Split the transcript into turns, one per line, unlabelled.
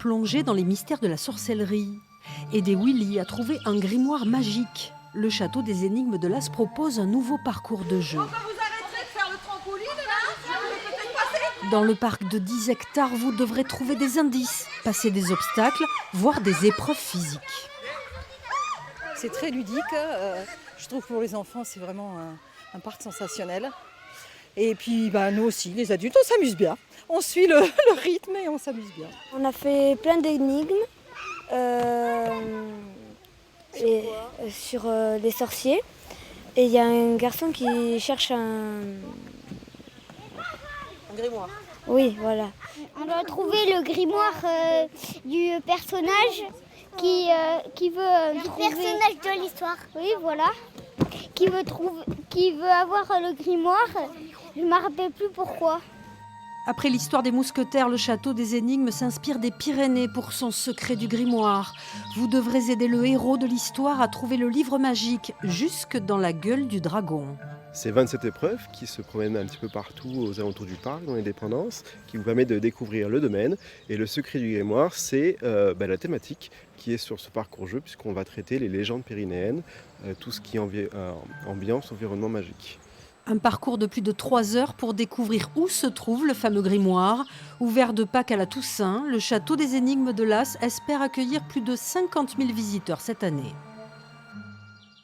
plonger dans les mystères de la sorcellerie. Aidez Willy à trouver un grimoire magique. Le château des énigmes de Las propose un nouveau parcours de jeu.
Enfin, vous arrêterez de faire le trampoline, là. Vous voulez peut-être passer.
Dans le parc de 10 hectares, vous devrez trouver des indices, passer des obstacles, voire des épreuves physiques.
C'est très ludique. Je trouve que pour les enfants, c'est vraiment un parc sensationnel. Et puis nous aussi, les adultes, on s'amuse bien. On suit le rythme et on s'amuse bien.
On a fait plein d'énigmes sur les sorciers. Et il y a un garçon qui cherche un
grimoire.
Oui, voilà.
On doit trouver le grimoire du personnage qui veut
Le
trouver...
personnage de l'histoire.
Oui, voilà. Qui veut avoir le grimoire. Je ne me rappelle plus pourquoi.
Après l'histoire des mousquetaires, le château des énigmes s'inspire des Pyrénées pour son secret du grimoire. Vous devrez aider le héros de l'histoire à trouver le livre magique jusque dans la gueule du dragon.
C'est 27 épreuves qui se promènent un petit peu partout aux alentours du parc, dans les dépendances, qui vous permettent de découvrir le domaine. Et le secret du grimoire, c'est la thématique qui est sur ce parcours-jeu, puisqu'on va traiter les légendes pyrénéennes, tout ce qui est ambiance, environnement magique.
Un parcours de plus de 3 heures pour découvrir où se trouve le fameux grimoire. Ouvert de Pâques à la Toussaint, le château des énigmes de Las espère accueillir plus de 50 000 visiteurs cette année.